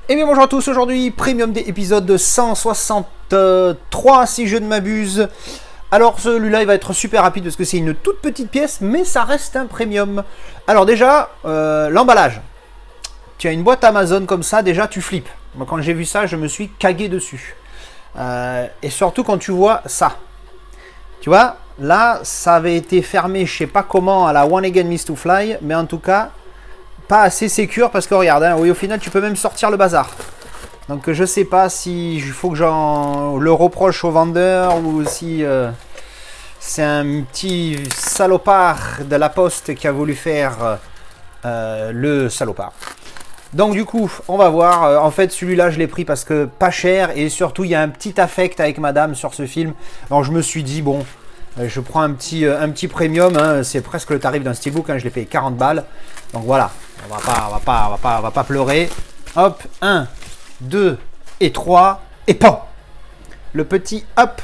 Et bien bonjour à tous, aujourd'hui Premium Day épisode 163 si je ne m'abuse. Alors celui-là il va être super rapide parce que c'est une toute petite pièce mais ça reste un premium. Alors déjà, l'emballage. Tu as une boîte Amazon comme ça, déjà tu flippes. Moi quand j'ai vu ça je me suis cagué dessus. Et surtout quand tu vois ça. Tu vois, là ça avait été fermé je sais pas comment à la One Again Miss to Fly, mais en tout cas pas assez sécure parce que regarde, hein, oui au final tu peux même sortir le bazar. Donc je sais pas si il faut que j'en le reproche au vendeur ou si c'est un petit salopard de la poste qui a voulu faire le salopard. Donc du coup on va voir, en fait celui-là je l'ai pris parce que pas cher et surtout il y a un petit affect avec madame sur ce film. Alors je me suis dit bon, je prends un petit premium, hein, c'est presque le tarif d'un steelbook, hein, je l'ai payé 40 balles. Donc voilà, on va pas pleurer. Hop, 1, 2 et 3 et pan. Le petit hop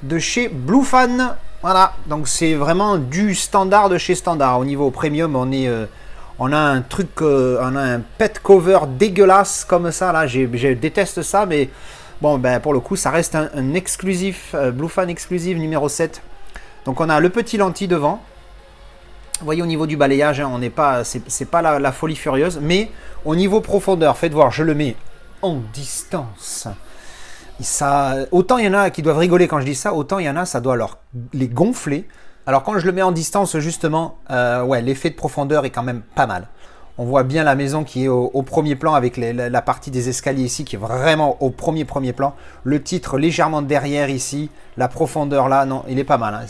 de chez Bluefan. Voilà, donc c'est vraiment du standard de chez standard. Au niveau premium, on a un truc, on a un pet cover dégueulasse comme ça. Là, je déteste ça, mais bon, ben pour le coup, ça reste un exclusif, Bluefan exclusif numéro 7. Donc on a le petit lentille devant. Vous voyez au niveau du balayage, hein, on n'est pas, c'est pas la folie furieuse, mais au niveau profondeur, faites voir, je le mets en distance. Ça, autant il y en a qui doivent rigoler quand je dis ça, autant il y en a, ça doit les gonfler. Alors quand je le mets en distance, justement, ouais, l'effet de profondeur est quand même pas mal. On voit bien la maison qui est au premier plan avec la partie des escaliers ici qui est vraiment au premier plan. Le titre légèrement derrière ici, la profondeur là, non, il est pas mal. Hein.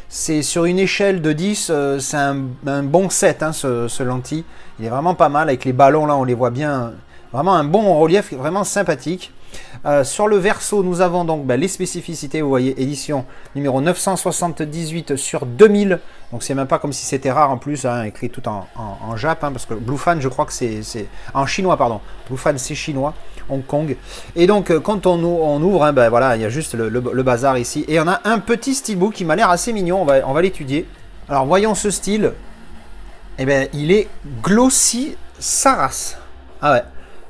C'est sur une échelle de 10, c'est un bon 7 hein, ce lentille. Il est vraiment pas mal avec les ballons là, on les voit bien. Vraiment un bon relief, vraiment sympathique. Sur le verso, nous avons donc les spécificités. Vous voyez, édition numéro 978 sur 2000. Donc c'est même pas comme si c'était rare en plus, hein, écrit tout en Jap, hein, parce que Bluefan, je crois que c'est en chinois, pardon. Bluefan, c'est chinois, Hong Kong. Et donc quand on ouvre, hein, ben voilà, il y a juste le bazar ici. Et on a un petit steelbook qui m'a l'air assez mignon. On va l'étudier. Alors voyons ce style. Eh ben, il est glossy sa race. Ah ouais.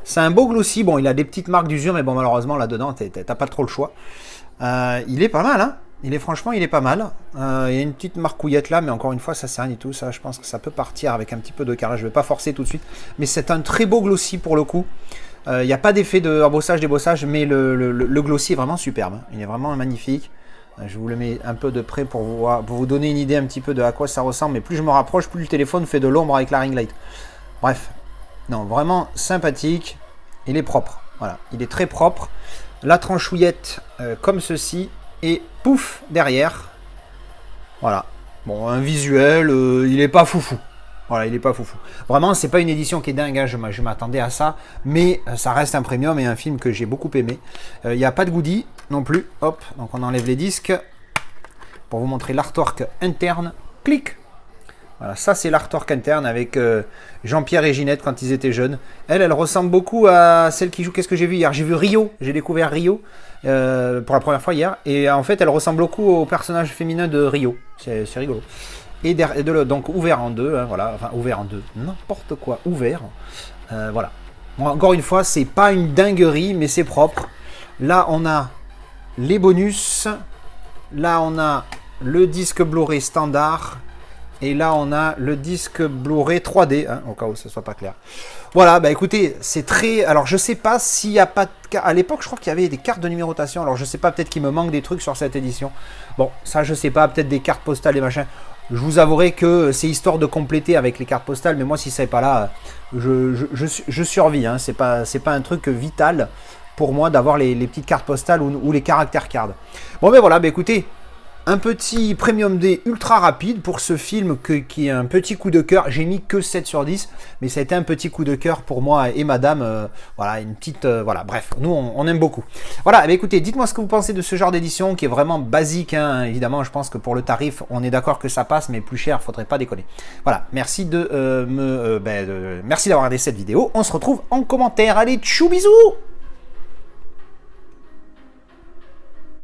C'est un beau glossy, bon il a des petites marques d'usure, mais bon malheureusement là-dedans t'as pas trop le choix. Il est pas mal, hein. Franchement il est pas mal. Il y a une petite marcouillette là, mais encore une fois ça sert à rien du tout, ça je pense que ça peut partir avec un petit peu de carré, je vais pas forcer tout de suite. Mais c'est un très beau glossy pour le coup. Il n'y a pas d'effet de embossage, débossage, mais le glossy est vraiment superbe, hein. Il est vraiment magnifique. Je vous le mets un peu de près pour vous donner une idée un petit peu de à quoi ça ressemble, mais plus je me rapproche, plus le téléphone fait de l'ombre avec la ring light. Bref. Non, vraiment sympathique. Il est propre. Voilà, il est très propre. La tranchouillette comme ceci. Et pouf, derrière. Voilà. Bon, un visuel, il est pas foufou. Voilà, il est pas foufou. Vraiment, c'est pas une édition qui est dingue. Hein, je m'attendais à ça. Mais ça reste un premium et un film que j'ai beaucoup aimé. Il n'y a pas de goodie non plus. Hop, donc on enlève les disques. Pour vous montrer l'artwork interne. Clic. Voilà, ça c'est l'artwork interne avec Jean-Pierre et Ginette quand ils étaient jeunes. Elle ressemble beaucoup à celle qui joue. Qu'est-ce que j'ai vu hier? J'ai vu Rio, j'ai découvert Rio pour la première fois hier. Et en fait, elle ressemble beaucoup au personnage féminin de Rio. C'est rigolo. Et donc ouvert en deux, hein, voilà. Enfin, ouvert en deux, n'importe quoi, ouvert. Voilà. Bon, encore une fois, c'est pas une dinguerie, mais c'est propre. Là, on a les bonus. Là, on a le disque Blu-ray standard. Et là, on a le disque Blu-ray 3D, hein, au cas où ce soit pas clair. Voilà, bah écoutez, c'est très... Alors, je sais pas s'il n'y a pas... À l'époque, je crois qu'il y avait des cartes de numérotation. Alors, je sais pas, peut-être qu'il me manque des trucs sur cette édition. Bon, ça, je sais pas, peut-être des cartes postales et machin. Je vous avouerai que c'est histoire de compléter avec les cartes postales. Mais moi, si c'est pas là, je survis. Hein. C'est pas un truc vital pour moi d'avoir les petites cartes postales ou les caractères cards. Bon, ben voilà, bah écoutez... Un petit Premium Day ultra rapide pour ce film qui est un petit coup de cœur. J'ai mis que 7 sur 10, mais ça a été un petit coup de cœur pour moi et madame. Voilà, une petite... voilà, bref, nous on aime beaucoup. Voilà, écoutez, dites-moi ce que vous pensez de ce genre d'édition qui est vraiment basique. Hein. Évidemment, je pense que pour le tarif, on est d'accord que ça passe, mais plus cher, faudrait pas déconner. Voilà, merci merci d'avoir regardé cette vidéo. On se retrouve en commentaire. Allez, tchou bisous!